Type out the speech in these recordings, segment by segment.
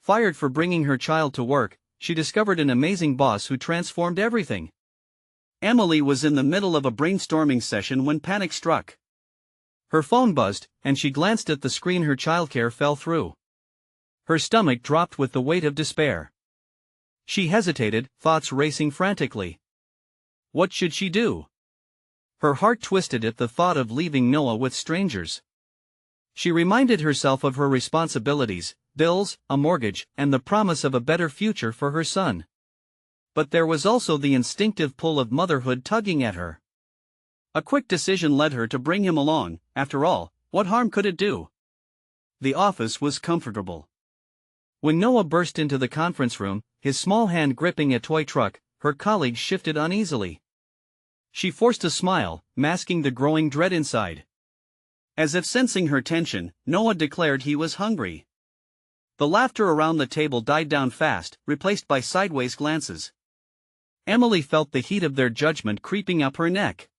fired for bringing her child to work, she discovered an amazing boss who transformed everything. Emily was in the middle of a brainstorming session when panic struck. Her phone buzzed, and she glanced at the screen. Her childcare fell through. Her stomach dropped with the weight of despair. She hesitated, thoughts racing frantically. What should she do? Her heart twisted at the thought of leaving Noah with strangers. She reminded herself of her responsibilities, bills, a mortgage, and the promise of a better future for her son. But there was also the instinctive pull of motherhood tugging at her. A quick decision led her to bring him along. After all, what harm could it do? The office was comfortable. When Noah burst into the conference room, his small hand gripping a toy truck, her colleagues shifted uneasily. She forced a smile, masking the growing dread inside. As if sensing her tension, Noah declared he was hungry. The laughter around the table died down fast, replaced by sideways glances. Emily felt the heat of their judgment creeping up her neck.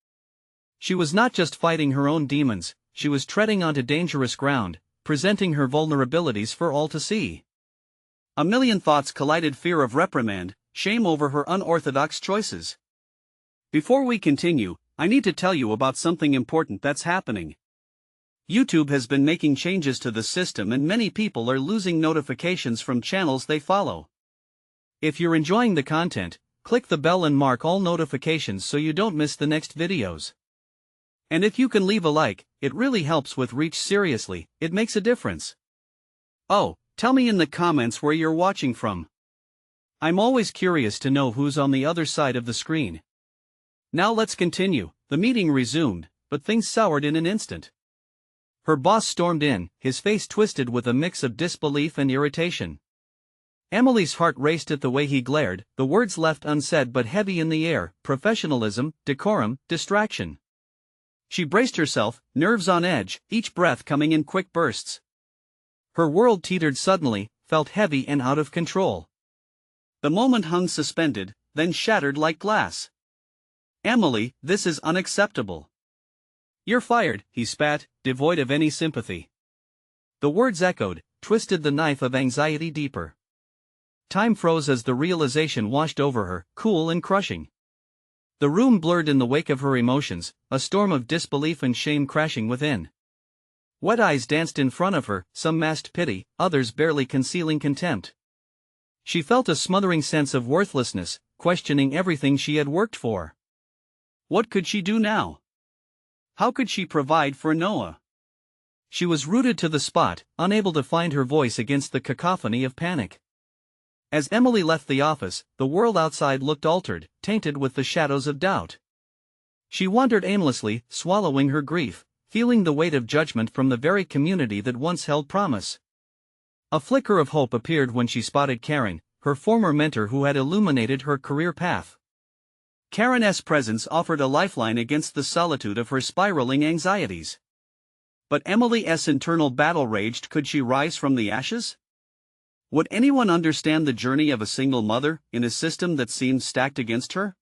She was not just fighting her own demons, she was treading onto dangerous ground, presenting her vulnerabilities for all to see. A million thoughts collided: fear of reprimand, shame over her unorthodox choices. Before we continue, I need to tell you about something important that's happening. YouTube has been making changes to the system and many people are losing notifications from channels they follow. If you're enjoying the content, click the bell and mark all notifications so you don't miss the next videos. And if you can leave a like, it really helps with reach. Seriously, it makes a difference. Oh, tell me in the comments where you're watching from. I'm always curious to know who's on the other side of the screen. Now let's continue. The meeting resumed, but things soured in an instant. Her boss stormed in, his face twisted with a mix of disbelief and irritation. Emily's heart raced at the way he glared, the words left unsaid but heavy in the air: professionalism, decorum, distraction. She braced herself, nerves on edge, each breath coming in quick bursts. Her world teetered suddenly, felt heavy and out of control. The moment hung suspended, then shattered like glass. Emily, this is unacceptable. You're fired, he spat, devoid of any sympathy. The words echoed, twisted the knife of anxiety deeper. Time froze as the realization washed over her, cool and crushing. The room blurred in the wake of her emotions, a storm of disbelief and shame crashing within. Wet eyes danced in front of her, some masked pity, others barely concealing contempt. She felt a smothering sense of worthlessness, questioning everything she had worked for. What could she do now? How could she provide for Noah? She was rooted to the spot, unable to find her voice against the cacophony of panic. As Emily left the office, the world outside looked altered, tainted with the shadows of doubt. She wandered aimlessly, swallowing her grief, feeling the weight of judgment from the very community that once held promise. A flicker of hope appeared when she spotted Karen, her former mentor who had illuminated her career path. Karen's presence offered a lifeline against the solitude of her spiraling anxieties. But Emily's internal battle raged. Could she rise from the ashes? Would anyone understand the journey of a single mother, in a system that seemed stacked against her?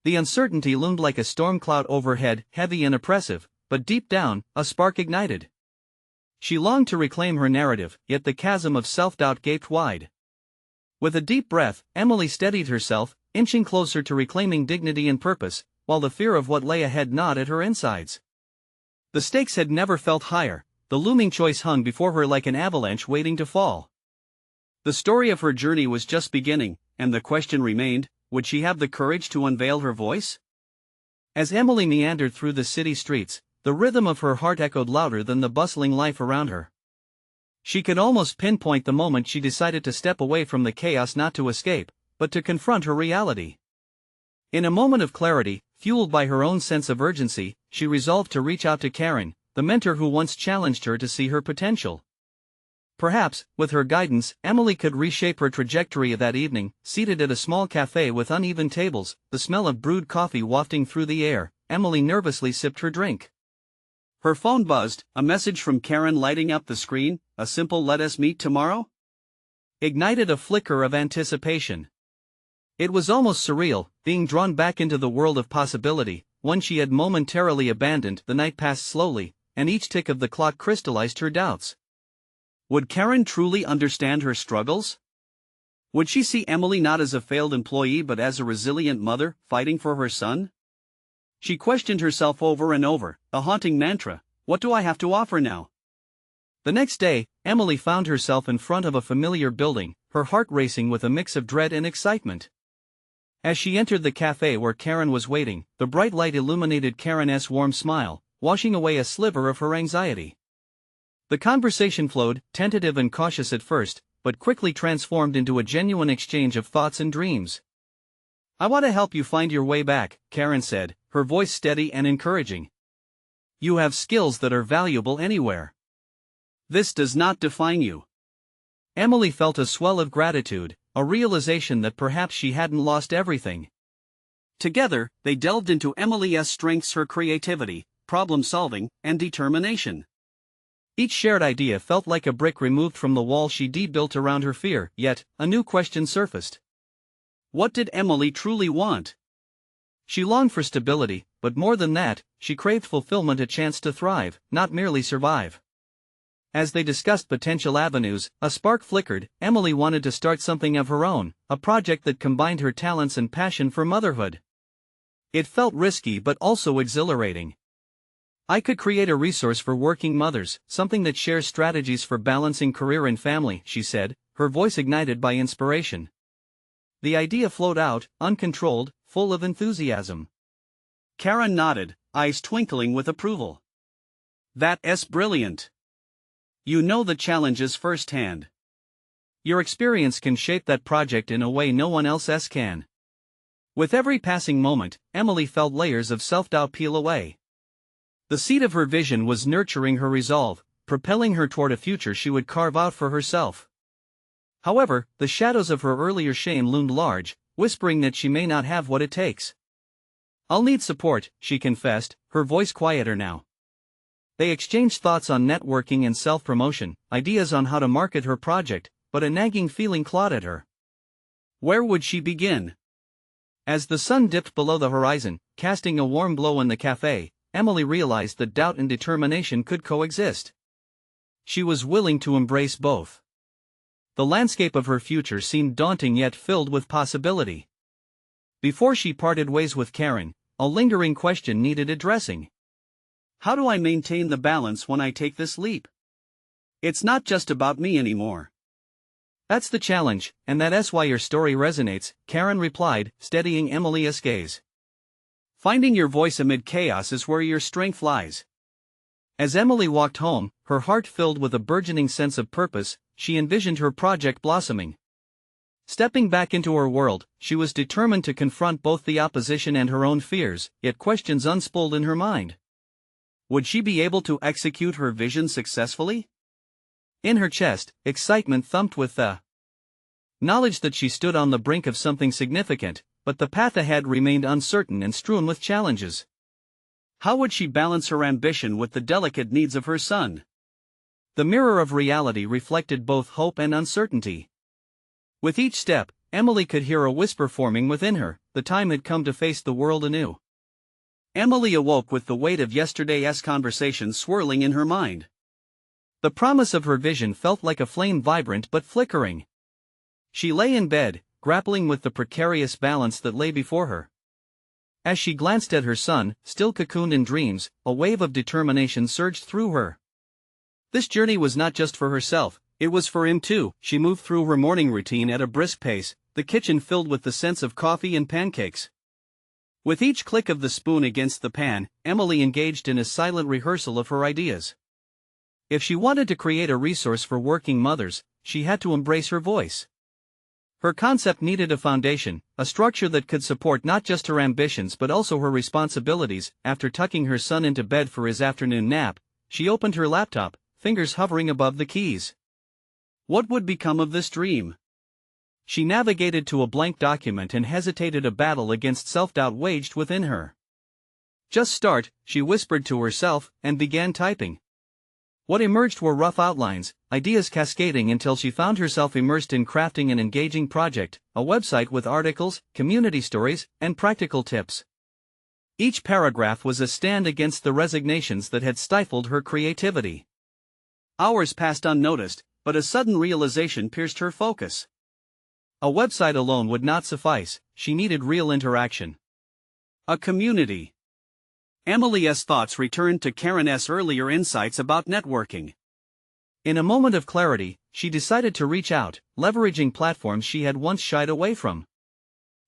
The uncertainty loomed like a storm cloud overhead, heavy and oppressive, but deep down, a spark ignited. She longed to reclaim her narrative, yet the chasm of self-doubt gaped wide. With a deep breath, Emily steadied herself, inching closer to reclaiming dignity and purpose, while the fear of what lay ahead gnawed at her insides. The stakes had never felt higher, the looming choice hung before her like an avalanche waiting to fall. The story of her journey was just beginning, and the question remained, would she have the courage to unveil her voice? As Emily meandered through the city streets, the rhythm of her heart echoed louder than the bustling life around her. She could almost pinpoint the moment she decided to step away from the chaos, not to escape, but to confront her reality. In a moment of clarity, fueled by her own sense of urgency, she resolved to reach out to Karen, the mentor who once challenged her to see her potential. Perhaps, with her guidance, Emily could reshape her trajectory. That evening, seated at a small cafe with uneven tables, the smell of brewed coffee wafting through the air, Emily nervously sipped her drink. Her phone buzzed, a message from Karen lighting up the screen, a simple "let us meet tomorrow?" ignited a flicker of anticipation. It was almost surreal, being drawn back into the world of possibility, one she had momentarily abandoned. The night passed slowly, and each tick of the clock crystallized her doubts. Would Karen truly understand her struggles? Would she see Emily not as a failed employee but as a resilient mother, fighting for her son? She questioned herself over and over, a haunting mantra: what do I have to offer now? The next day, Emily found herself in front of a familiar building, her heart racing with a mix of dread and excitement. As she entered the cafe where Karen was waiting, the bright light illuminated Karen's warm smile, washing away a sliver of her anxiety. The conversation flowed, tentative and cautious at first, but quickly transformed into a genuine exchange of thoughts and dreams. "I want to help you find your way back," Karen said, her voice steady and encouraging. "You have skills that are valuable anywhere. This does not define you." Emily felt a swell of gratitude, a realization that perhaps she hadn't lost everything. Together, they delved into Emily's strengths: her creativity, problem-solving, and determination. Each shared idea felt like a brick removed from the wall she built around her fear, yet, a new question surfaced. What did Emily truly want? She longed for stability, but more than that, she craved fulfillment, a chance to thrive, not merely survive. As they discussed potential avenues, a spark flickered. Emily wanted to start something of her own, a project that combined her talents and passion for motherhood. It felt risky but also exhilarating. "I could create a resource for working mothers, something that shares strategies for balancing career and family," she said, her voice ignited by inspiration. The idea flowed out, uncontrolled, full of enthusiasm. Karen nodded, eyes twinkling with approval. "That's brilliant. You know the challenges firsthand. Your experience can shape that project in a way no one else can." With every passing moment, Emily felt layers of self-doubt peel away. The seed of her vision was nurturing her resolve, propelling her toward a future she would carve out for herself. However, the shadows of her earlier shame loomed large, whispering that she may not have what it takes. "I'll need support," she confessed, her voice quieter now. They exchanged thoughts on networking and self-promotion, ideas on how to market her project, but a nagging feeling clawed at her. Where would she begin? As the sun dipped below the horizon, casting a warm glow in the cafe, Emily realized that doubt and determination could coexist. She was willing to embrace both. The landscape of her future seemed daunting yet filled with possibility. Before she parted ways with Karen, a lingering question needed addressing. How do I maintain the balance when I take this leap? It's not just about me anymore. That's the challenge, and that's why your story resonates, Karen replied, steadying Emily's gaze. Finding your voice amid chaos is where your strength lies. As Emily walked home, her heart filled with a burgeoning sense of purpose, she envisioned her project blossoming. Stepping back into her world, she was determined to confront both the opposition and her own fears, yet questions unspooled in her mind. Would she be able to execute her vision successfully? In her chest, excitement thumped with the knowledge that she stood on the brink of something significant, but the path ahead remained uncertain and strewn with challenges. How would she balance her ambition with the delicate needs of her son? The mirror of reality reflected both hope and uncertainty. With each step, Emily could hear a whisper forming within her: the time had come to face the world anew. Emily awoke with the weight of yesterday's conversation swirling in her mind. The promise of her vision felt like a flame, vibrant but flickering. She lay in bed, grappling with the precarious balance that lay before her. As she glanced at her son, still cocooned in dreams, a wave of determination surged through her. This journey was not just for herself, it was for him too. She moved through her morning routine at a brisk pace, the kitchen filled with the scents of coffee and pancakes. With each click of the spoon against the pan, Emily engaged in a silent rehearsal of her ideas. If she wanted to create a resource for working mothers, she had to embrace her voice. Her concept needed a foundation, a structure that could support not just her ambitions but also her responsibilities. After tucking her son into bed for his afternoon nap, she opened her laptop, fingers hovering above the keys. What would become of this dream? She navigated to a blank document and hesitated, a battle against self-doubt waged within her. "Just start," she whispered to herself, and began typing. What emerged were rough outlines, ideas cascading until she found herself immersed in crafting an engaging project, a website with articles, community stories, and practical tips. Each paragraph was a stand against the resignations that had stifled her creativity. Hours passed unnoticed, but a sudden realization pierced her focus. A website alone would not suffice, she needed real interaction. A community. Emily's thoughts returned to Karen's earlier insights about networking. In a moment of clarity, she decided to reach out, leveraging platforms she had once shied away from.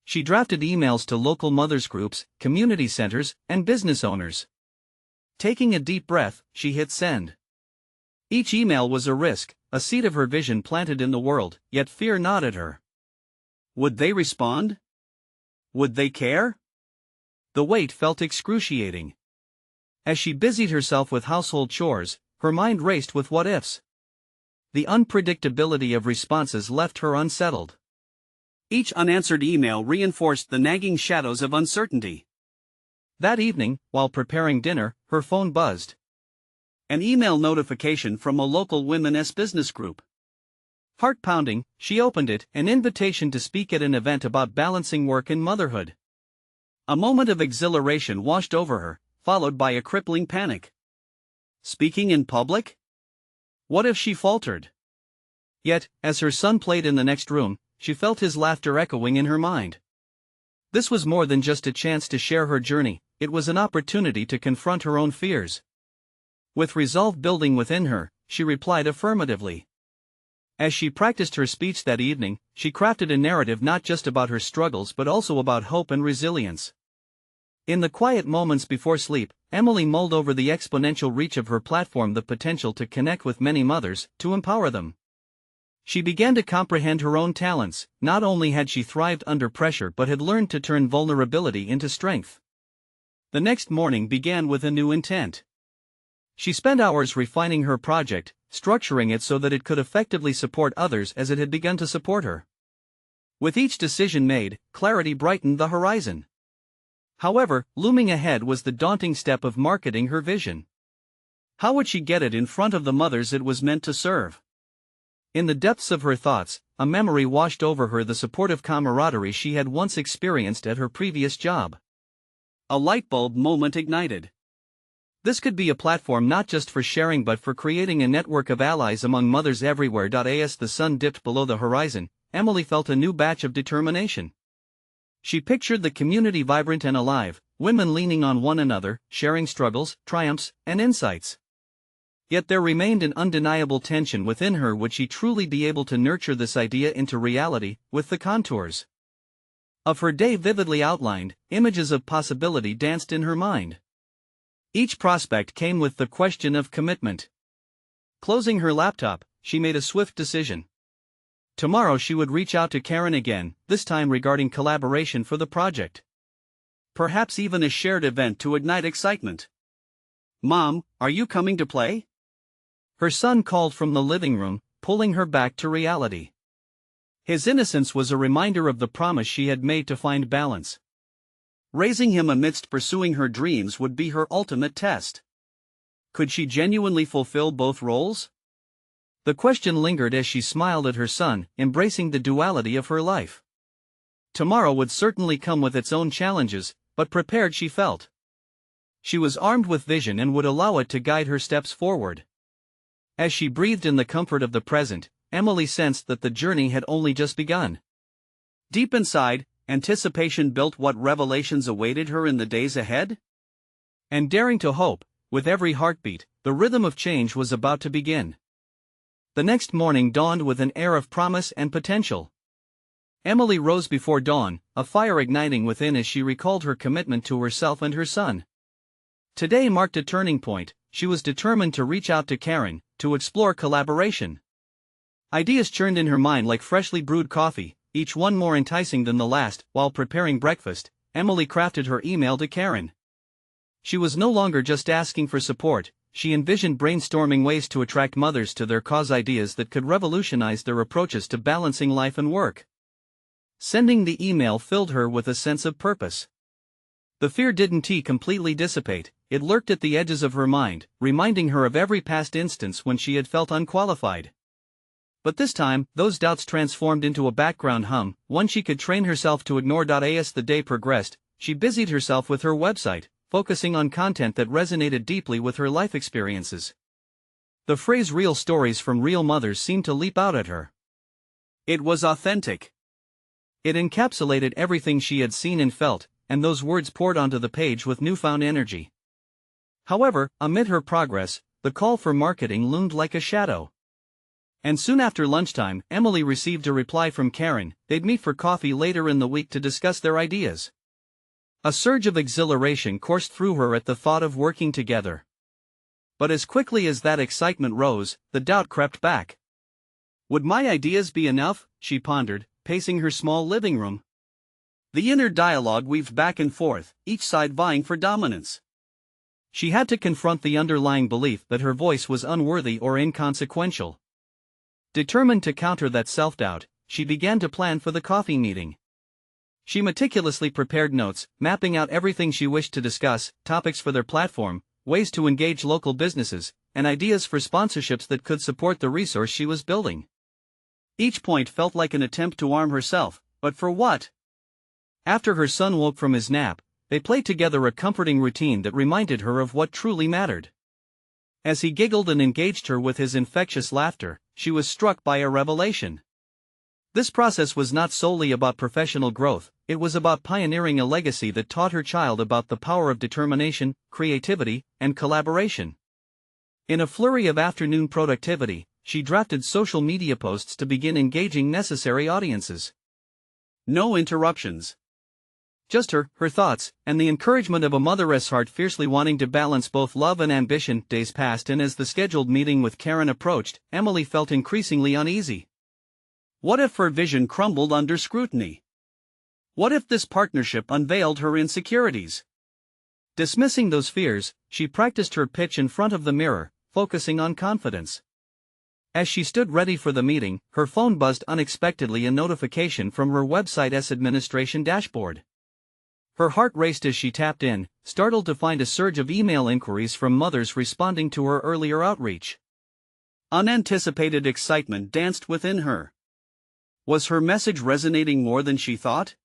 She drafted emails to local mothers groups, community centers, and business owners. Taking a deep breath, she hit send. Each email was a risk, a seed of her vision planted in the world, yet fear gnawed at her. Would they respond? Would they care? The weight felt excruciating. As she busied herself with household chores, her mind raced with what-ifs. The unpredictability of responses left her unsettled. Each unanswered email reinforced the nagging shadows of uncertainty. That evening, while preparing dinner, her phone buzzed. An email notification from a local women's business group. Heart pounding, she opened it, an invitation to speak at an event about balancing work and motherhood. A moment of exhilaration washed over her, followed by a crippling panic. Speaking in public? What if she faltered? Yet, as her son played in the next room, she felt his laughter echoing in her mind. This was more than just a chance to share her journey, it was an opportunity to confront her own fears. With resolve building within her, she replied affirmatively. As she practiced her speech that evening, she crafted a narrative not just about her struggles but also about hope and resilience. In the quiet moments before sleep, Emily mulled over the exponential reach of her platform, the potential to connect with many mothers, to empower them. She began to comprehend her own talents. Not only had she thrived under pressure but had learned to turn vulnerability into strength. The next morning began with a new intent. She spent hours refining her project, structuring it so that it could effectively support others as it had begun to support her. With each decision made, clarity brightened the horizon. However, looming ahead was the daunting step of marketing her vision. How would she get it in front of the mothers it was meant to serve? In the depths of her thoughts, a memory washed over her, the supportive camaraderie she had once experienced at her previous job. A light bulb moment ignited. This could be a platform not just for sharing but for creating a network of allies among mothers everywhere. As the sun dipped below the horizon, Emily felt a new batch of determination. She pictured the community vibrant and alive, women leaning on one another, sharing struggles, triumphs, and insights. Yet there remained an undeniable tension within her. Would she truly be able to nurture this idea into reality, with the contours of her day vividly outlined? Images of possibility danced in her mind. Each prospect came with the question of commitment. Closing her laptop, she made a swift decision. Tomorrow she would reach out to Karen again, this time regarding collaboration for the project. Perhaps even a shared event to ignite excitement. "Mom, are you coming to play?" Her son called from the living room, pulling her back to reality. His innocence was a reminder of the promise she had made to find balance. Raising him amidst pursuing her dreams would be her ultimate test. Could she genuinely fulfill both roles? The question lingered as she smiled at her son, embracing the duality of her life. Tomorrow would certainly come with its own challenges, but prepared she felt. She was armed with vision and would allow it to guide her steps forward. As she breathed in the comfort of the present, Emily sensed that the journey had only just begun. Deep inside, anticipation built what revelations awaited her in the days ahead? And daring to hope, with every heartbeat, the rhythm of change was about to begin. The next morning dawned with an air of promise and potential. Emily rose before dawn, a fire igniting within as she recalled her commitment to herself and her son. Today marked a turning point. She was determined to reach out to Karen, to explore collaboration. Ideas churned in her mind like freshly brewed coffee, each one more enticing than the last. While preparing breakfast, Emily crafted her email to Karen. She was no longer just asking for support, she envisioned brainstorming ways to attract mothers to their cause, ideas that could revolutionize their approaches to balancing life and work. Sending the email filled her with a sense of purpose. The fear didn't completely dissipate, it lurked at the edges of her mind, reminding her of every past instance when she had felt unqualified. But this time, those doubts transformed into a background hum, one she could train herself to ignore. As the day progressed, she busied herself with her website, focusing on content that resonated deeply with her life experiences. The phrase "real stories from real mothers" seemed to leap out at her. It was authentic. It encapsulated everything she had seen and felt, and those words poured onto the page with newfound energy. However, amid her progress, the call for marketing loomed like a shadow. And soon after lunchtime, Emily received a reply from Karen. They'd meet for coffee later in the week to discuss their ideas. A surge of exhilaration coursed through her at the thought of working together. But as quickly as that excitement rose, the doubt crept back. Would my ideas be enough? She pondered, pacing her small living room. The inner dialogue weaved back and forth, each side vying for dominance. She had to confront the underlying belief that her voice was unworthy or inconsequential. Determined to counter that self-doubt, she began to plan for the coffee meeting. She meticulously prepared notes, mapping out everything she wished to discuss, topics for their platform, ways to engage local businesses, and ideas for sponsorships that could support the resource she was building. Each point felt like an attempt to arm herself, but for what? After her son woke from his nap, they played together a comforting routine that reminded her of what truly mattered. As he giggled and engaged her with his infectious laughter, she was struck by a revelation. This process was not solely about professional growth, it was about pioneering a legacy that taught her child about the power of determination, creativity, and collaboration. In a flurry of afternoon productivity, she drafted social media posts to begin engaging necessary audiences. No interruptions. Just her thoughts, and the encouragement of a mother's heart fiercely wanting to balance both love and ambition. Days passed, and as the scheduled meeting with Karen approached, Emily felt increasingly uneasy. What if her vision crumbled under scrutiny? What if this partnership unveiled her insecurities? Dismissing those fears, she practiced her pitch in front of the mirror, focusing on confidence. As she stood ready for the meeting, her phone buzzed unexpectedly, a notification from her website's administration dashboard. Her heart raced as she tapped in, startled to find a surge of email inquiries from mothers responding to her earlier outreach. Unanticipated excitement danced within her. Was her message resonating more than she thought?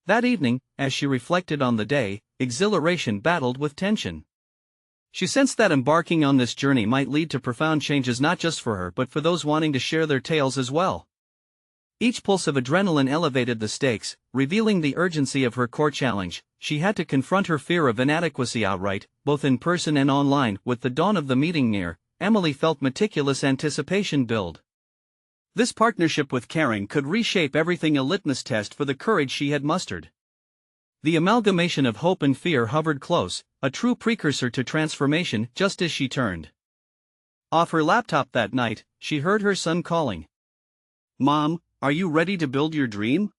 That evening, as she reflected on the day, exhilaration battled with tension. She sensed that embarking on this journey might lead to profound changes, not just for her but for those wanting to share their tales as well. Each pulse of adrenaline elevated the stakes, revealing the urgency of her core challenge. She had to confront her fear of inadequacy outright, both in person and online. With the dawn of the meeting near, Emily felt meticulous anticipation build. This partnership with Karen could reshape everything, a litmus test for the courage she had mustered. The amalgamation of hope and fear hovered close, a true precursor to transformation. Just as she turned off her laptop that night, she heard her son calling. "Mom, are you ready to build your dream?"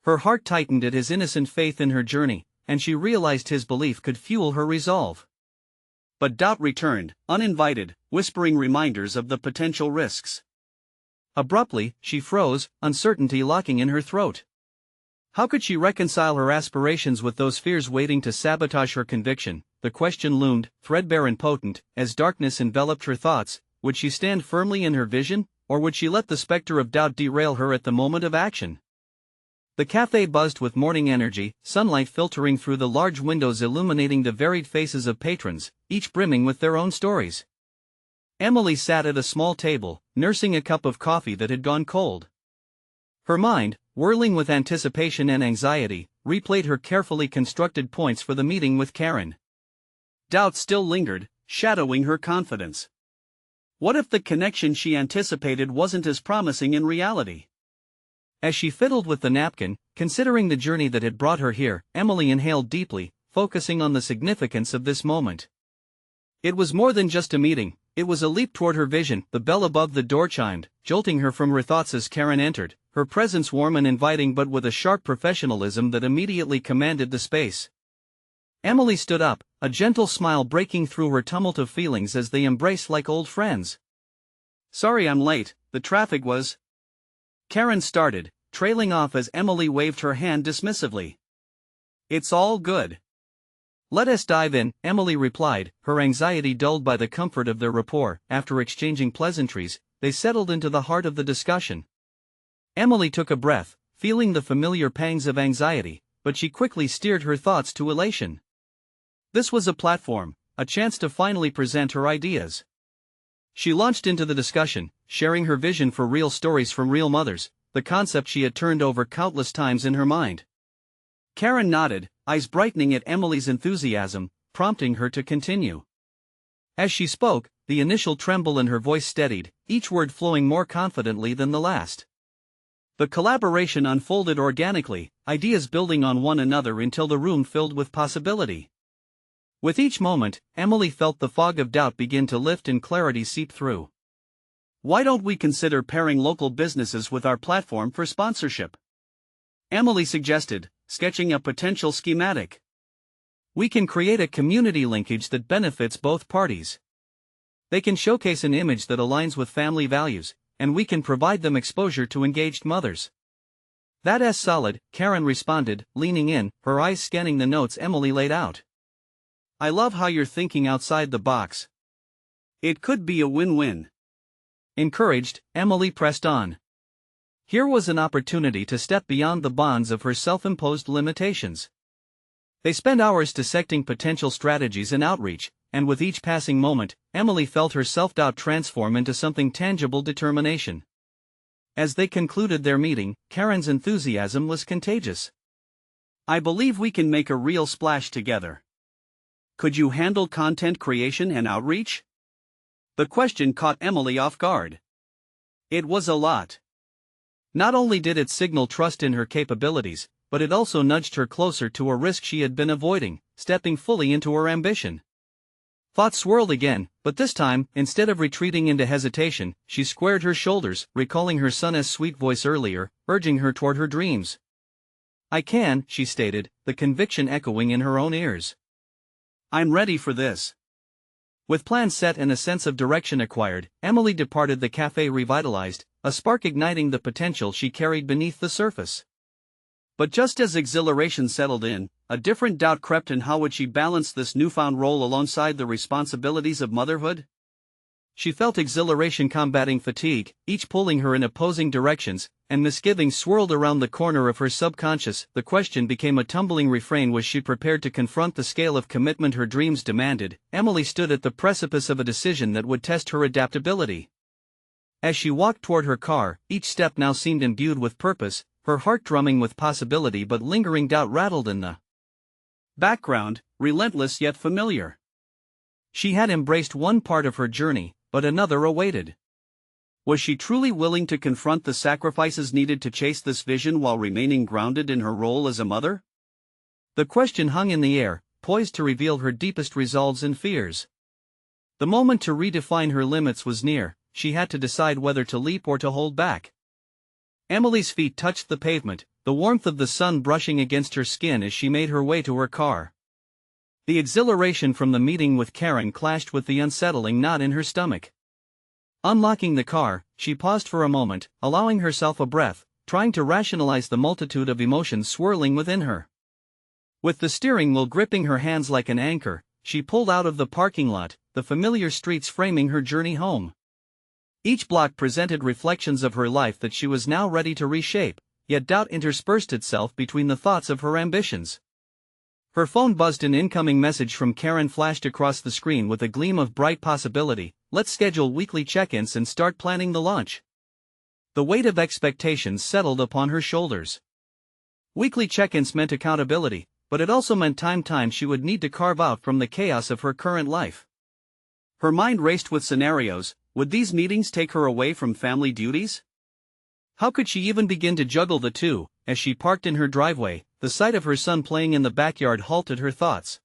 Her heart tightened at his innocent faith in her journey, and she realized his belief could fuel her resolve. But doubt returned, uninvited, whispering reminders of the potential risks. Abruptly, she froze, uncertainty locking in her throat. How could she reconcile her aspirations with those fears waiting to sabotage her conviction? The question loomed, threadbare and potent, as darkness enveloped her thoughts. Would she stand firmly in her vision, or would she let the specter of doubt derail her at the moment of action? The cafe buzzed with morning energy, sunlight filtering through the large windows illuminating the varied faces of patrons, each brimming with their own stories. Emily sat at a small table, nursing a cup of coffee that had gone cold. Her mind, whirling with anticipation and anxiety, replayed her carefully constructed points for the meeting with Karen. Doubt still lingered, shadowing her confidence. What if the connection she anticipated wasn't as promising in reality? As she fiddled with the napkin, considering the journey that had brought her here, Emily inhaled deeply, focusing on the significance of this moment. It was more than just a meeting, it was a leap toward her vision. The bell above the door chimed, jolting her from her thoughts as Karen entered, her presence warm and inviting but with a sharp professionalism that immediately commanded the space. Emily stood up, a gentle smile breaking through her tumult of feelings as they embraced like old friends. "Sorry I'm late, the traffic was..." Karen started, trailing off as Emily waved her hand dismissively. "It's all good. Let us dive in," Emily replied, her anxiety dulled by the comfort of their rapport. After exchanging pleasantries, they settled into the heart of the discussion. Emily took a breath, feeling the familiar pangs of anxiety, but she quickly steered her thoughts to elation. This was a platform, a chance to finally present her ideas. She launched into the discussion, sharing her vision for real stories from real mothers, the concept she had turned over countless times in her mind. Karen nodded, eyes brightening at Emily's enthusiasm, prompting her to continue. As she spoke, the initial tremble in her voice steadied, each word flowing more confidently than the last. The collaboration unfolded organically, ideas building on one another until the room filled with possibility. With each moment, Emily felt the fog of doubt begin to lift and clarity seep through. "Why don't we consider pairing local businesses with our platform for sponsorship?" Emily suggested, sketching a potential schematic. "We can create a community linkage that benefits both parties. They can showcase an image that aligns with family values, and we can provide them exposure to engaged mothers." "That's solid," Karen responded, leaning in, her eyes scanning the notes Emily laid out. "I love how you're thinking outside the box. It could be a win-win." Encouraged, Emily pressed on. Here was an opportunity to step beyond the bonds of her self-imposed limitations. They spent hours dissecting potential strategies and outreach, and with each passing moment, Emily felt her self-doubt transform into something tangible: determination. As they concluded their meeting, Karen's enthusiasm was contagious. "I believe we can make a real splash together. Could you handle content creation and outreach?" The question caught Emily off guard. It was a lot. Not only did it signal trust in her capabilities, but it also nudged her closer to a risk she had been avoiding, stepping fully into her ambition. Thoughts swirled again, but this time, instead of retreating into hesitation, she squared her shoulders, recalling her son's sweet voice earlier, urging her toward her dreams. "I can," she stated, the conviction echoing in her own ears. "I'm ready for this." With plans set and a sense of direction acquired, Emily departed the cafe revitalized, a spark igniting the potential she carried beneath the surface. But just as exhilaration settled in, a different doubt crept in: how would she balance this newfound role alongside the responsibilities of motherhood? She felt exhilaration combating fatigue, each pulling her in opposing directions, and misgivings swirled around the corner of her subconscious. The question became a tumbling refrain: was she prepared to confront the scale of commitment her dreams demanded? Emily stood at the precipice of a decision that would test her adaptability. As she walked toward her car, each step now seemed imbued with purpose, her heart drumming with possibility, but lingering doubt rattled in the background, relentless yet familiar. She had embraced one part of her journey, but another awaited. Was she truly willing to confront the sacrifices needed to chase this vision while remaining grounded in her role as a mother? The question hung in the air, poised to reveal her deepest resolves and fears. The moment to redefine her limits was near. She had to decide whether to leap or to hold back. Emily's feet touched the pavement, the warmth of the sun brushing against her skin as she made her way to her car. The exhilaration from the meeting with Karen clashed with the unsettling knot in her stomach. Unlocking the car, she paused for a moment, allowing herself a breath, trying to rationalize the multitude of emotions swirling within her. With the steering wheel gripping her hands like an anchor, she pulled out of the parking lot, the familiar streets framing her journey home. Each block presented reflections of her life that she was now ready to reshape, yet doubt interspersed itself between the thoughts of her ambitions. Her phone buzzed. An incoming message from Karen flashed across the screen with a gleam of bright possibility: "Let's schedule weekly check-ins and start planning the launch." The weight of expectations settled upon her shoulders. Weekly check-ins meant accountability, but it also meant time she would need to carve out from the chaos of her current life. Her mind raced with scenarios. Would these meetings take her away from family duties? How could she even begin to juggle the two? As she parked in her driveway, the sight of her son playing in the backyard halted her thoughts.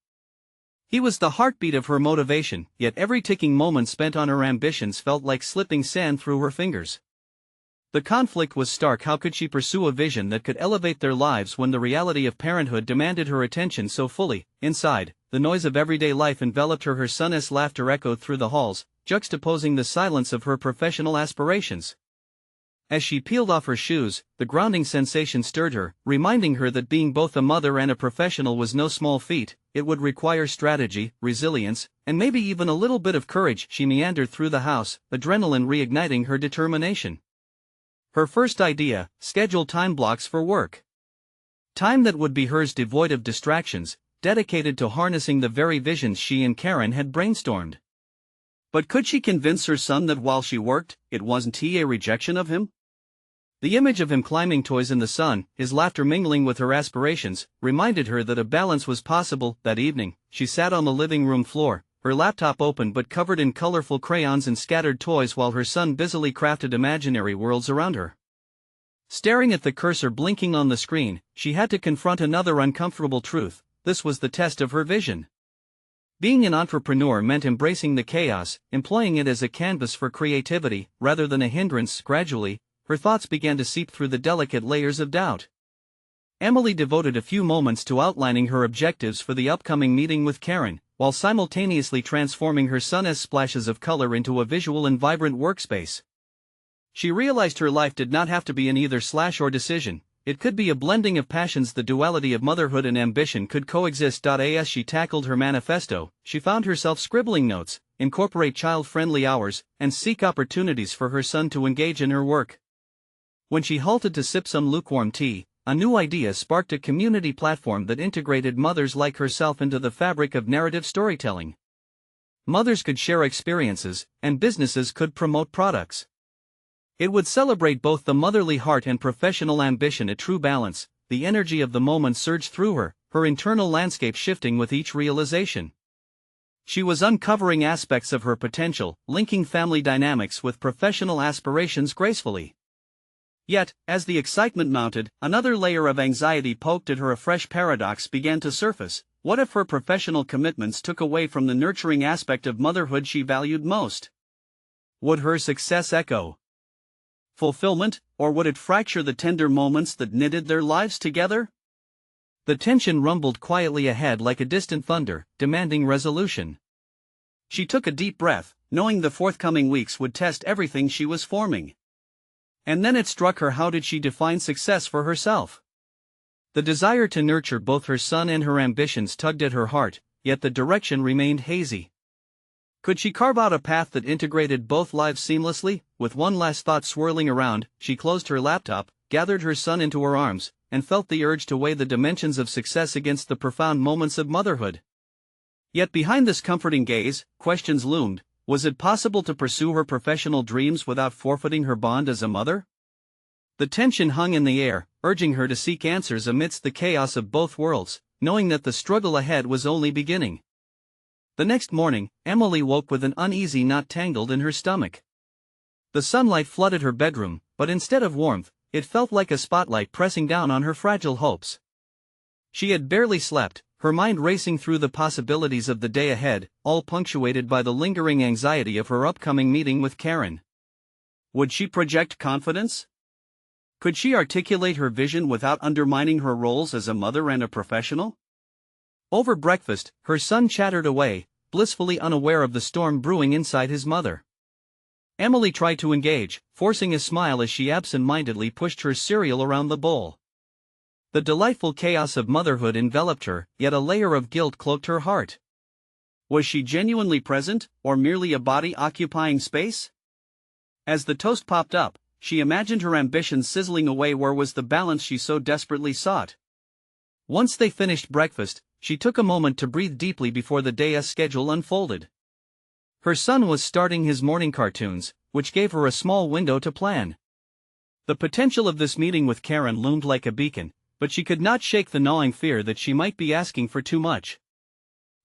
He was the heartbeat of her motivation, yet every ticking moment spent on her ambitions felt like slipping sand through her fingers. The conflict was stark. How could she pursue a vision that could elevate their lives when the reality of parenthood demanded her attention so fully? Inside, the noise of everyday life enveloped her. Her son's laughter echoed through the halls, juxtaposing the silence of her professional aspirations. As she peeled off her shoes, the grounding sensation stirred her, reminding her that being both a mother and a professional was no small feat. It would require strategy, resilience, and maybe even a little bit of courage. She meandered through the house, adrenaline reigniting her determination. Her first idea: schedule time blocks for work. Time that would be hers, devoid of distractions, dedicated to harnessing the very visions she and Karen had brainstormed. But could she convince her son that while she worked, it wasn't a rejection of him? The image of him climbing toys in the sun, his laughter mingling with her aspirations, reminded her that a balance was possible. That evening, she sat on the living room floor, her laptop open but covered in colorful crayons and scattered toys while her son busily crafted imaginary worlds around her. Staring at the cursor blinking on the screen, she had to confront another uncomfortable truth: this was the test of her vision. Being an entrepreneur meant embracing the chaos, employing it as a canvas for creativity, rather than a hindrance. Gradually, her thoughts began to seep through the delicate layers of doubt. Emily devoted a few moments to outlining her objectives for the upcoming meeting with Karen, while simultaneously transforming her son's splashes of color into a visual and vibrant workspace. She realized her life did not have to be an either/or decision. It could be a blending of passions. The duality of motherhood and ambition could coexist. As she tackled her manifesto, she found herself scribbling notes, incorporate child-friendly hours, and seek opportunities for her son to engage in her work. When she halted to sip some lukewarm tea, a new idea sparked: a community platform that integrated mothers like herself into the fabric of narrative storytelling. Mothers could share experiences, and businesses could promote products. It would celebrate both the motherly heart and professional ambition. A true balance. The energy of the moment surged through her, her internal landscape shifting with each realization. She was uncovering aspects of her potential, linking family dynamics with professional aspirations gracefully. Yet, as the excitement mounted, another layer of anxiety poked at her. A fresh paradox began to surface. What if her professional commitments took away from the nurturing aspect of motherhood she valued most? Would her success echo fulfillment, or would it fracture the tender moments that knitted their lives together? The tension rumbled quietly ahead like a distant thunder, demanding resolution. She took a deep breath, knowing the forthcoming weeks would test everything she was forming. And then it struck her: how did she define success for herself? The desire to nurture both her son and her ambitions tugged at her heart, yet the direction remained hazy. Could she carve out a path that integrated both lives seamlessly? With one last thought swirling around, she closed her laptop, gathered her son into her arms, and felt the urge to weigh the dimensions of success against the profound moments of motherhood. Yet behind this comforting gaze, questions loomed. Was it possible to pursue her professional dreams without forfeiting her bond as a mother? The tension hung in the air, urging her to seek answers amidst the chaos of both worlds, knowing that the struggle ahead was only beginning. The next morning, Emily woke with an uneasy knot tangled in her stomach. The sunlight flooded her bedroom, but instead of warmth, it felt like a spotlight pressing down on her fragile hopes. She had barely slept, her mind racing through the possibilities of the day ahead, all punctuated by the lingering anxiety of her upcoming meeting with Karen. Would she project confidence? Could she articulate her vision without undermining her roles as a mother and a professional? Over breakfast, her son chattered away, blissfully unaware of the storm brewing inside his mother. Emily tried to engage, forcing a smile as she absent-mindedly pushed her cereal around the bowl. The delightful chaos of motherhood enveloped her, yet a layer of guilt cloaked her heart. Was she genuinely present, or merely a body occupying space? As the toast popped up, she imagined her ambitions sizzling away. Where was the balance she so desperately sought? Once they finished breakfast, she took a moment to breathe deeply before the day's schedule unfolded. Her son was starting his morning cartoons, which gave her a small window to plan. The potential of this meeting with Karen loomed like a beacon, but she could not shake the gnawing fear that she might be asking for too much.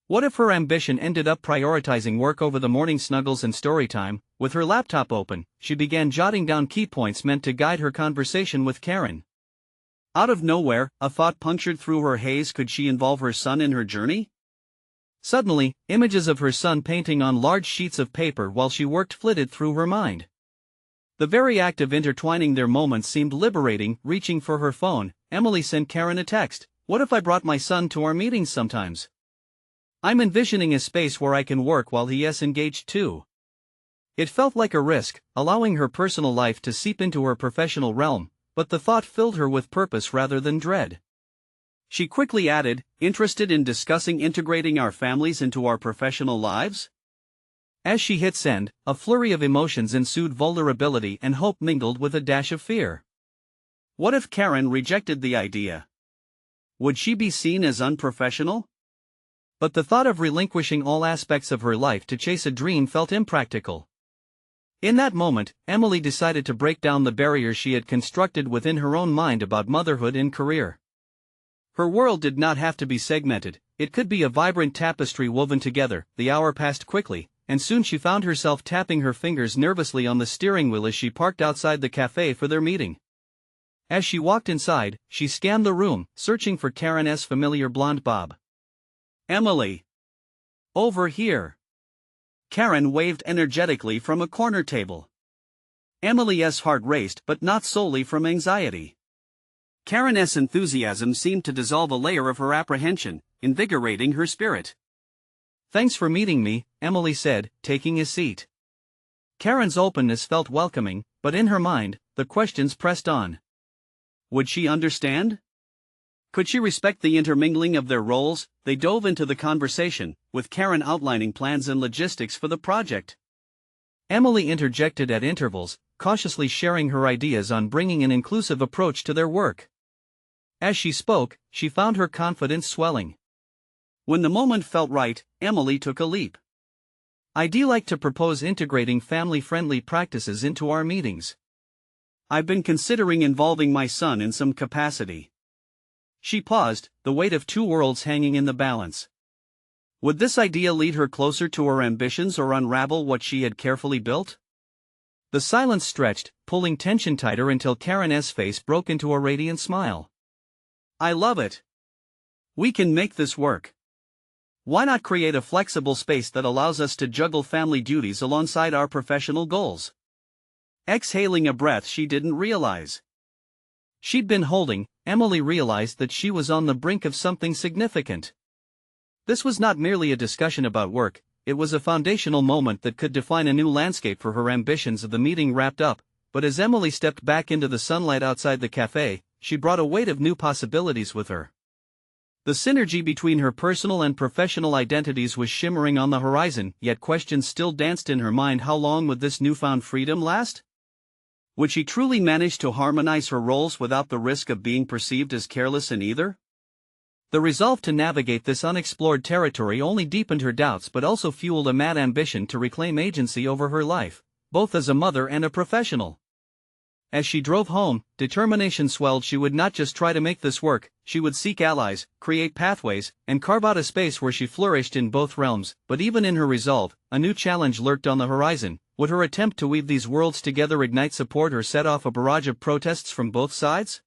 What if her ambition ended up prioritizing work over the morning snuggles and story time? With her laptop open, she began jotting down key points meant to guide her conversation with Karen. Out of nowhere, a thought punctured through her haze: could she involve her son in her journey? Suddenly, images of her son painting on large sheets of paper while she worked flitted through her mind. The very act of intertwining their moments seemed liberating. Reaching for her phone, Emily sent Karen a text: "What if I brought my son to our meetings sometimes? I'm envisioning a space where I can work while he is engaged too." It felt like a risk, allowing her personal life to seep into her professional realm, but the thought filled her with purpose rather than dread. She quickly added, "Interested in discussing integrating our families into our professional lives?" As she hit send, a flurry of emotions ensued. Vulnerability and hope mingled with a dash of fear. What if Karen rejected the idea? Would she be seen as unprofessional? But the thought of relinquishing all aspects of her life to chase a dream felt impractical. In that moment, Emily decided to break down the barriers she had constructed within her own mind about motherhood and career. Her world did not have to be segmented, it could be a vibrant tapestry woven together. The hour passed quickly, and soon she found herself tapping her fingers nervously on the steering wheel as she parked outside the cafe for their meeting. As she walked inside, she scanned the room, searching for Karen's familiar blonde bob. "Emily! Over here!" Karen waved energetically from a corner table. Emily's heart raced, but not solely from anxiety. Karen's enthusiasm seemed to dissolve a layer of her apprehension, invigorating her spirit. "Thanks for meeting me," Emily said, taking his seat. Karen's openness felt welcoming, but in her mind, the questions pressed on. Would she understand? Could she respect the intermingling of their roles? They dove into the conversation, with Karen outlining plans and logistics for the project. Emily interjected at intervals, cautiously sharing her ideas on bringing an inclusive approach to their work. As she spoke, she found her confidence swelling. When the moment felt right, Emily took a leap. "I'd like to propose integrating family-friendly practices into our meetings. I've been considering involving my son in some capacity." She paused, the weight of two worlds hanging in the balance. Would this idea lead her closer to her ambitions or unravel what she had carefully built? The silence stretched, pulling tension tighter until Karen's face broke into a radiant smile. "I love it. We can make this work. Why not create a flexible space that allows us to juggle family duties alongside our professional goals?" Exhaling a breath she didn't realize she'd been holding, Emily realized that she was on the brink of something significant. This was not merely a discussion about work, it was a foundational moment that could define a new landscape for her ambitions. The meeting wrapped up, but as Emily stepped back into the sunlight outside the cafe, she brought a weight of new possibilities with her. The synergy between her personal and professional identities was shimmering on the horizon, yet questions still danced in her mind. How long would this newfound freedom last? Would she truly manage to harmonize her roles without the risk of being perceived as careless in either? The resolve to navigate this unexplored territory only deepened her doubts but also fueled a mad ambition to reclaim agency over her life, both as a mother and a professional. As she drove home, determination swelled. She would not just try to make this work, she would seek allies, create pathways, and carve out a space where she flourished in both realms. But even in her resolve, a new challenge lurked on the horizon. Would her attempt to weave these worlds together ignite support or set off a barrage of protests from both sides?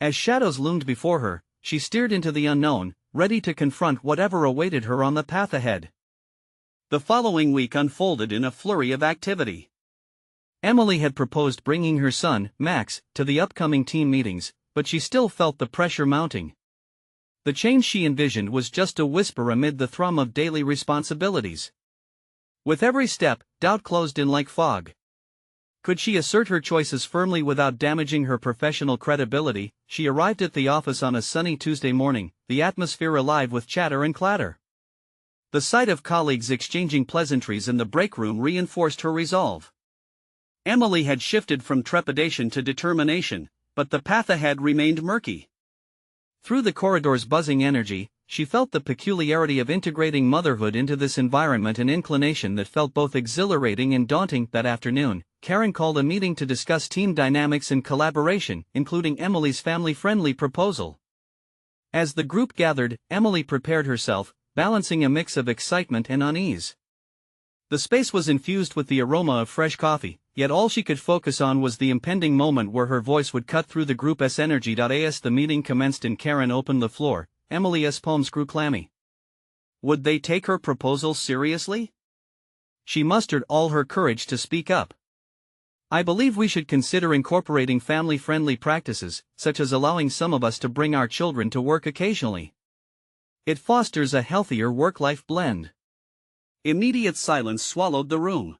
As shadows loomed before her, she steered into the unknown, ready to confront whatever awaited her on the path ahead. The following week unfolded in a flurry of activity. Emily had proposed bringing her son, Max, to the upcoming team meetings, but she still felt the pressure mounting. The change she envisioned was just a whisper amid the thrum of daily responsibilities. With every step, doubt closed in like fog. Could she assert her choices firmly without damaging her professional credibility? She arrived at the office on a sunny Tuesday morning, the atmosphere alive with chatter and clatter. The sight of colleagues exchanging pleasantries in the break room reinforced her resolve. Emily had shifted from trepidation to determination, but the path ahead remained murky. Through the corridor's buzzing energy, she felt the peculiarity of integrating motherhood into this environment, an inclination that felt both exhilarating and daunting. That afternoon, Karen called a meeting to discuss team dynamics and collaboration, including Emily's family-friendly proposal. As the group gathered, Emily prepared herself, balancing a mix of excitement and unease. The space was infused with the aroma of fresh coffee, yet all she could focus on was the impending moment where her voice would cut through the group's energy. As the meeting commenced and Karen opened the floor, Emily's palms grew clammy. Would they take her proposal seriously? She mustered all her courage to speak up. "I believe we should consider incorporating family-friendly practices, such as allowing some of us to bring our children to work occasionally. It fosters a healthier work-life blend." Immediate silence swallowed the room.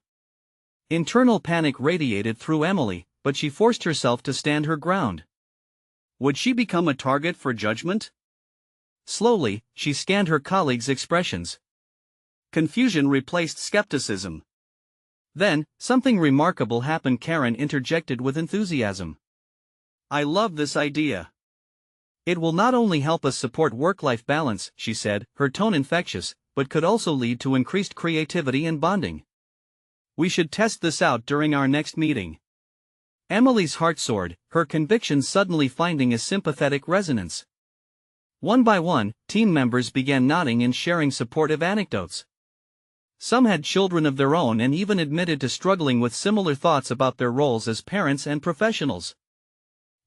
Internal panic radiated through Emily, but she forced herself to stand her ground. Would she become a target for judgment? Slowly, she scanned her colleagues' expressions. Confusion replaced skepticism. Then, something remarkable happened. Karen interjected with enthusiasm. "I love this idea. It will not only help us support work-life balance, she said, her tone infectious, but could also lead to increased creativity and bonding. We should test this out during our next meeting. Emily's heart soared, her convictions suddenly finding a sympathetic resonance. One by one, team members began nodding and sharing supportive anecdotes. Some had children of their own and even admitted to struggling with similar thoughts about their roles as parents and professionals.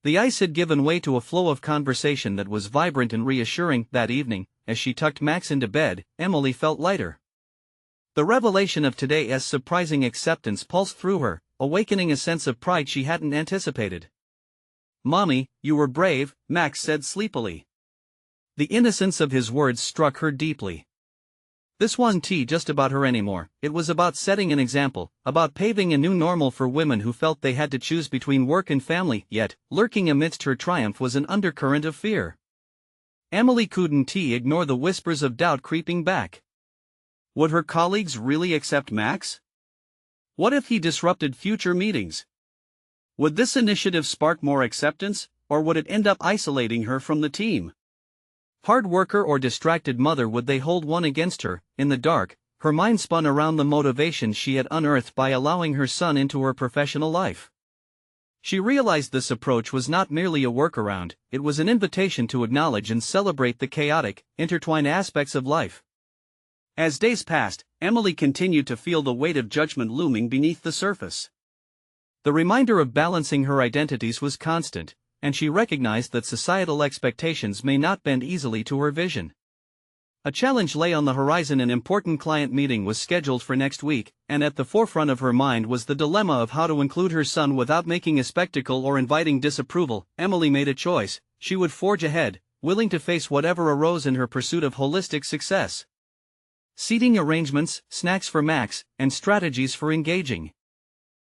The ice had given way to a flow of conversation that was vibrant and reassuring. That evening, as she tucked Max into bed, Emily felt lighter. The revelation of today's surprising acceptance pulsed through her, awakening a sense of pride she hadn't anticipated. "Mommy, you were brave," Max said sleepily. The innocence of his words struck her deeply. This wasn't just about her anymore, it was about setting an example, about paving a new normal for women who felt they had to choose between work and family. Yet, lurking amidst her triumph was an undercurrent of fear. Emily couldn't ignore the whispers of doubt creeping back. Would her colleagues really accept Max? What if he disrupted future meetings? Would this initiative spark more acceptance, or would it end up isolating her from the team? Hard worker or distracted mother, would they hold one against her? In the dark, her mind spun around the motivations she had unearthed by allowing her son into her professional life. She realized this approach was not merely a workaround, it was an invitation to acknowledge and celebrate the chaotic, intertwined aspects of life. As days passed, Emily continued to feel the weight of judgment looming beneath the surface. The reminder of balancing her identities was constant, and she recognized that societal expectations may not bend easily to her vision. A challenge lay on the horizon. An important client meeting was scheduled for next week, and at the forefront of her mind was the dilemma of how to include her son without making a spectacle or inviting disapproval. Emily made a choice: she would forge ahead, willing to face whatever arose in her pursuit of holistic success. Seating arrangements, snacks for Max, and strategies for engaging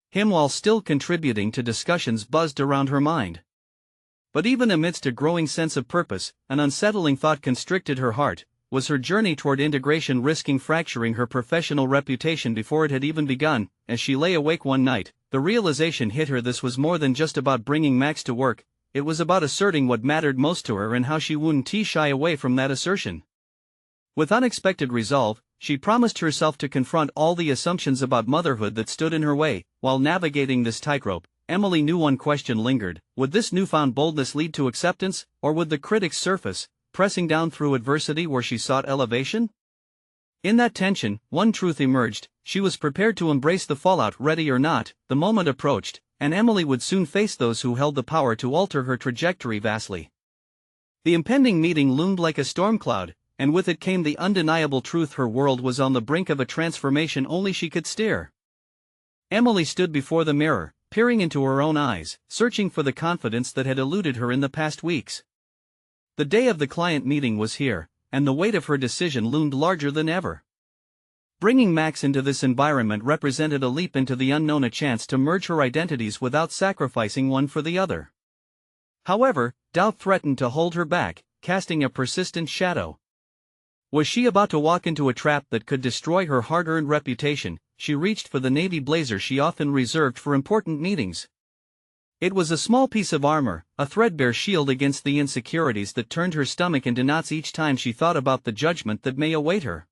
him while still contributing to discussions buzzed around her mind. But even amidst a growing sense of purpose, an unsettling thought constricted her heart. Was her journey toward integration risking fracturing her professional reputation before it had even begun? As she lay awake one night, the realization hit her: this was more than just about bringing Max to work, it was about asserting what mattered most to her and how she wouldn't shy away from that assertion. With unexpected resolve, she promised herself to confront all the assumptions about motherhood that stood in her way. While navigating this tightrope, Emily knew one question lingered: would this newfound boldness lead to acceptance, or would the critics surface, pressing down through adversity where she sought elevation? In that tension, one truth emerged: she was prepared to embrace the fallout. Ready or not, the moment approached, and Emily would soon face those who held the power to alter her trajectory vastly. The impending meeting loomed like a storm cloud, and with it came the undeniable truth: her world was on the brink of a transformation only she could steer. Emily stood before the mirror, peering into her own eyes, searching for the confidence that had eluded her in the past weeks. The day of the client meeting was here, and the weight of her decision loomed larger than ever. Bringing Max into this environment represented a leap into the unknown, a chance to merge her identities without sacrificing one for the other. However, doubt threatened to hold her back, casting a persistent shadow. Was she about to walk into a trap that could destroy her hard-earned reputation? She reached for the navy blazer she often reserved for important meetings. It was a small piece of armor, a threadbare shield against the insecurities that turned her stomach into knots each time she thought about the judgment that may await her.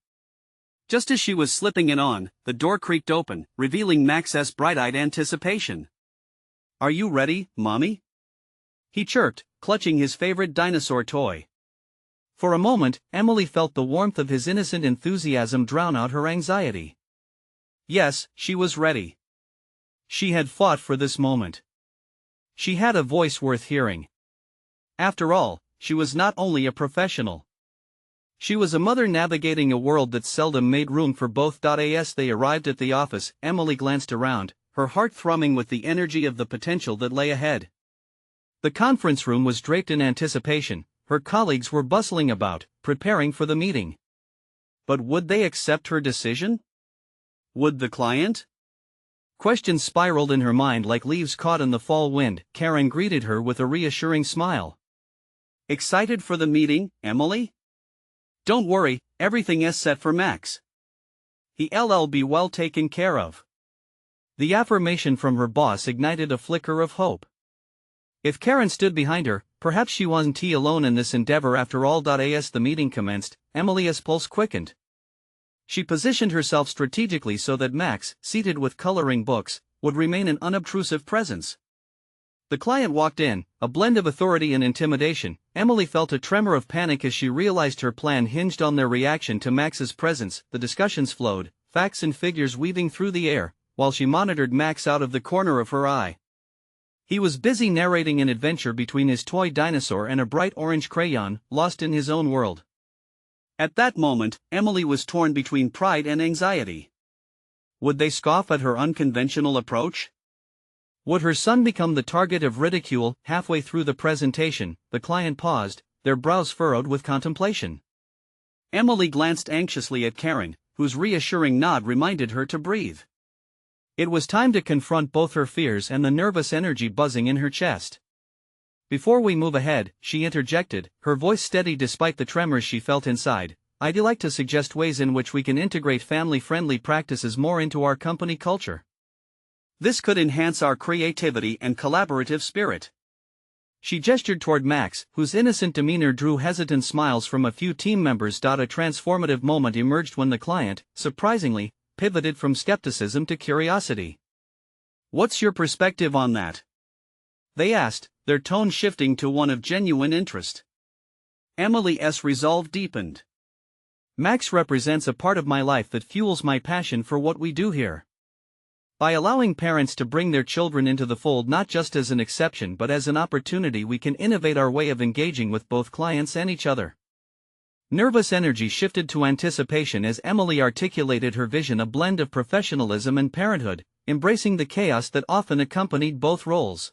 Just as she was slipping it on, the door creaked open, revealing Max's bright-eyed anticipation. "Are you ready, Mommy?" he chirped, clutching his favorite dinosaur toy. For a moment, Emily felt the warmth of his innocent enthusiasm drown out her anxiety. Yes, she was ready. She had fought for this moment. She had a voice worth hearing. After all, she was not only a professional. She was a mother navigating a world that seldom made room for both. As they arrived at the office, Emily glanced around, her heart thrumming with the energy of the potential that lay ahead. The conference room was draped in anticipation, her colleagues were bustling about, preparing for the meeting. But would they accept her decision? Would the client? Questions spiraled in her mind like leaves caught in the fall wind. Karen greeted her with a reassuring smile. "Excited for the meeting, Emily? Don't worry, everything is set for Max. He'll be well taken care of." The affirmation from her boss ignited a flicker of hope. If Karen stood behind her, Perhaps she wasn't alone in this endeavor after all. As the meeting commenced, Emily's pulse quickened. She positioned herself strategically so that Max, seated with coloring books, would remain an unobtrusive presence. The client walked in, a blend of authority and intimidation. Emily felt a tremor of panic as she realized her plan hinged on their reaction to Max's presence. The discussions flowed, facts and figures weaving through the air, while she monitored Max out of the corner of her eye. He was busy narrating an adventure between his toy dinosaur and a bright orange crayon, lost in his own world. At that moment, Emily was torn between pride and anxiety. Would they scoff at her unconventional approach? Would her son become the target of ridicule? Halfway through the presentation, the client paused, their brows furrowed with contemplation. Emily glanced anxiously at Karen, whose reassuring nod reminded her to breathe. It was time to confront both her fears and the nervous energy buzzing in her chest. Before we move ahead, she interjected, her voice steady despite the tremors she felt inside, I'd like to suggest ways in which we can integrate family-friendly practices more into our company culture. This could enhance our creativity and collaborative spirit. She gestured toward Max, whose innocent demeanor drew hesitant smiles from a few team members. A transformative moment emerged when the client, surprisingly, pivoted from skepticism to curiosity. What's your perspective on that? They asked, their tone shifting to one of genuine interest. Emily's resolve deepened. Max represents a part of my life that fuels my passion for what we do here. By allowing parents to bring their children into the fold not just as an exception but as an opportunity, we can innovate our way of engaging with both clients and each other. Nervous energy shifted to anticipation as Emily articulated her vision, a blend of professionalism and parenthood, embracing the chaos that often accompanied both roles.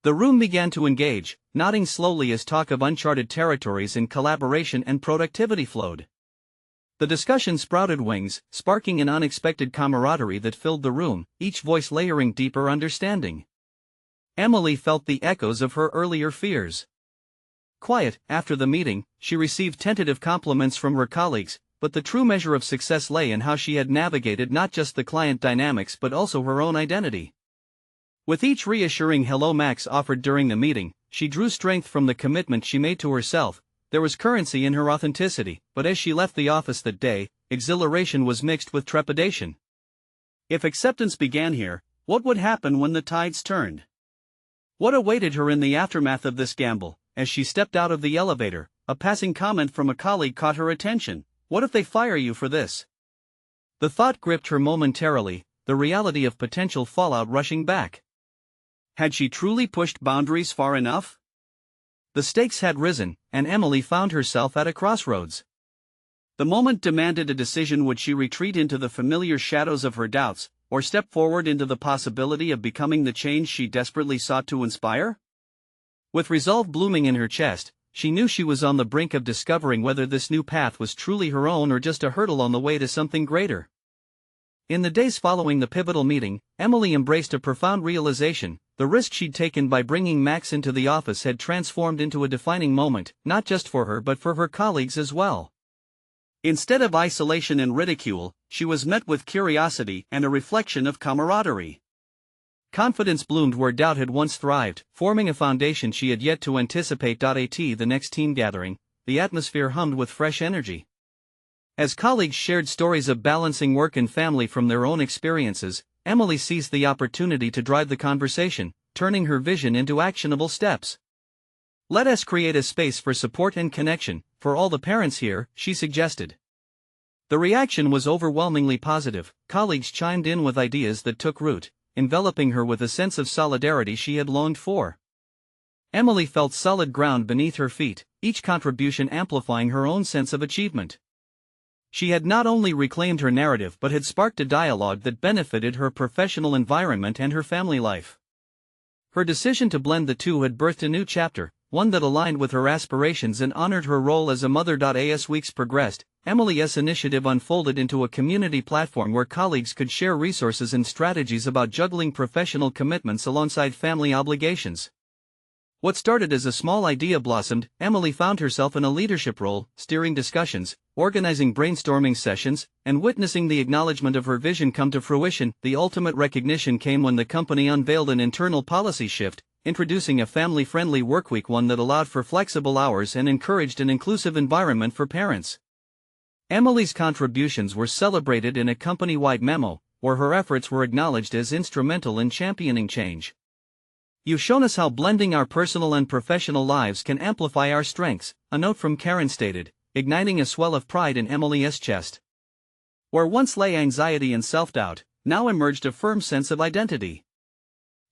The room began to engage, nodding slowly as talk of uncharted territories in collaboration and productivity flowed. The discussion sprouted wings, sparking an unexpected camaraderie that filled the room, each voice layering deeper understanding. Emily felt the echoes of her earlier fears. Quiet, after the meeting, she received tentative compliments from her colleagues, but the true measure of success lay in how she had navigated not just the client dynamics but also her own identity. With each reassuring hello Max offered during the meeting, she drew strength from the commitment she made to herself. There was currency in her authenticity, but as she left the office that day, exhilaration was mixed with trepidation. If acceptance began here, what would happen when the tides turned? What awaited her in the aftermath of this gamble? As she stepped out of the elevator, a passing comment from a colleague caught her attention. What if they fire you for this? The thought gripped her momentarily, the reality of potential fallout rushing back. Had she truly pushed boundaries far enough? The stakes had risen, and Emily found herself at a crossroads. The moment demanded a decision: would she retreat into the familiar shadows of her doubts, or step forward into the possibility of becoming the change she desperately sought to inspire? With resolve blooming in her chest, she knew she was on the brink of discovering whether this new path was truly her own or just a hurdle on the way to something greater. In the days following the pivotal meeting, Emily embraced a profound realization. The risk she'd taken by bringing Max into the office had transformed into a defining moment, not just for her but for her colleagues as well. Instead of isolation and ridicule, she was met with curiosity and a reflection of camaraderie. Confidence bloomed where doubt had once thrived, forming a foundation she had yet to anticipate. At the next team gathering, the atmosphere hummed with fresh energy. As colleagues shared stories of balancing work and family from their own experiences, Emily seized the opportunity to drive the conversation, turning her vision into actionable steps. Let us create a space for support and connection, for all the parents here, she suggested. The reaction was overwhelmingly positive. Colleagues chimed in with ideas that took root, enveloping her with a sense of solidarity she had longed for. Emily felt solid ground beneath her feet, each contribution amplifying her own sense of achievement. She had not only reclaimed her narrative but had sparked a dialogue that benefited her professional environment and her family life. Her decision to blend the two had birthed a new chapter, one that aligned with her aspirations and honored her role as a mother. As weeks progressed, Emily's initiative unfolded into a community platform where colleagues could share resources and strategies about juggling professional commitments alongside family obligations. What started as a small idea blossomed. Emily found herself in a leadership role, steering discussions, organizing brainstorming sessions, and witnessing the acknowledgement of her vision come to fruition. The ultimate recognition came when the company unveiled an internal policy shift, introducing a family-friendly workweek, one that allowed for flexible hours and encouraged an inclusive environment for parents. Emily's contributions were celebrated in a company-wide memo, where her efforts were acknowledged as instrumental in championing change. "You've shown us how blending our personal and professional lives can amplify our strengths," a note from Karen stated, igniting a swell of pride in Emily's chest. Where once lay anxiety and self-doubt, now emerged a firm sense of identity.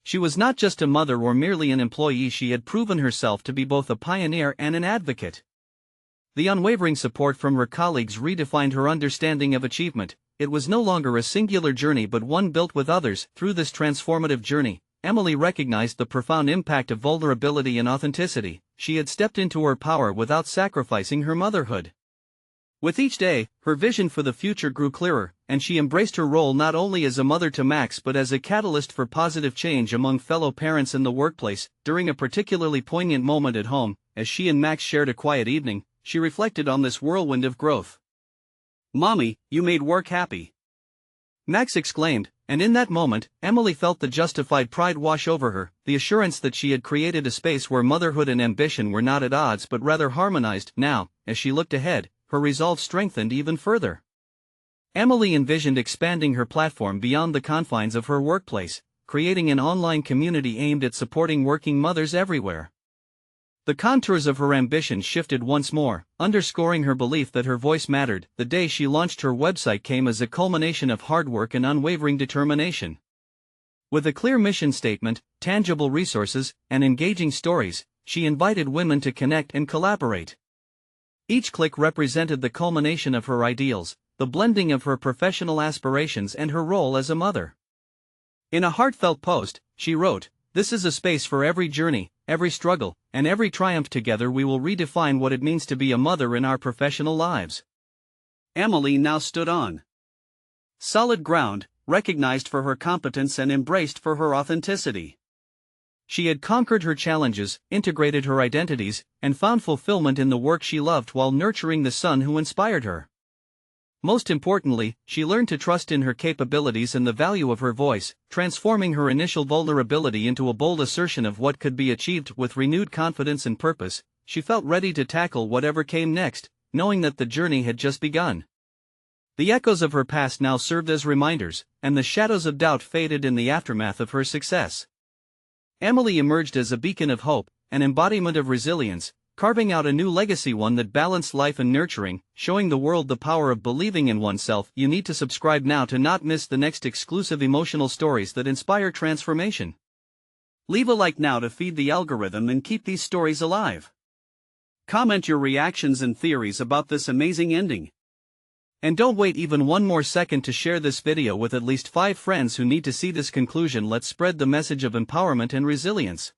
She was not just a mother or merely an employee, she had proven herself to be both a pioneer and an advocate. The unwavering support from her colleagues redefined her understanding of achievement. It was no longer a singular journey but one built with others. Through this transformative journey, Emily recognized the profound impact of vulnerability and authenticity. She had stepped into her power without sacrificing her motherhood. With each day, her vision for the future grew clearer, and she embraced her role not only as a mother to Max but as a catalyst for positive change among fellow parents in the workplace. During a particularly poignant moment at home, as she and Max shared a quiet evening, she reflected on this whirlwind of growth. "Mommy, you made work happy," Max exclaimed, and in that moment, Emily felt the justified pride wash over her, the assurance that she had created a space where motherhood and ambition were not at odds but rather harmonized. Now, as she looked ahead, her resolve strengthened even further. Emily envisioned expanding her platform beyond the confines of her workplace, creating an online community aimed at supporting working mothers everywhere. The contours of her ambition shifted once more, underscoring her belief that her voice mattered. The day she launched her website came as a culmination of hard work and unwavering determination. With a clear mission statement, tangible resources, and engaging stories, she invited women to connect and collaborate. Each click represented the culmination of her ideals, the blending of her professional aspirations and her role as a mother. In a heartfelt post, she wrote, "This is a space for every journey, every struggle, and every triumph. Together we will redefine what it means to be a mother in our professional lives." Emily now stood on solid ground, recognized for her competence and embraced for her authenticity. She had conquered her challenges, integrated her identities, and found fulfillment in the work she loved while nurturing the son who inspired her. Most importantly, she learned to trust in her capabilities and the value of her voice, transforming her initial vulnerability into a bold assertion of what could be achieved. With renewed confidence and purpose, she felt ready to tackle whatever came next, knowing that the journey had just begun. The echoes of her past now served as reminders, and the shadows of doubt faded in the aftermath of her success. Emily emerged as a beacon of hope, an embodiment of resilience, carving out a new legacy, one that balanced life and nurturing, showing the world the power of believing in oneself. You need to subscribe now to not miss the next exclusive emotional stories that inspire transformation. Leave a like now to feed the algorithm and keep these stories alive. Comment your reactions and theories about this amazing ending. And don't wait even one more second to share this video with at least 5 friends who need to see this conclusion. Let's spread the message of empowerment and resilience.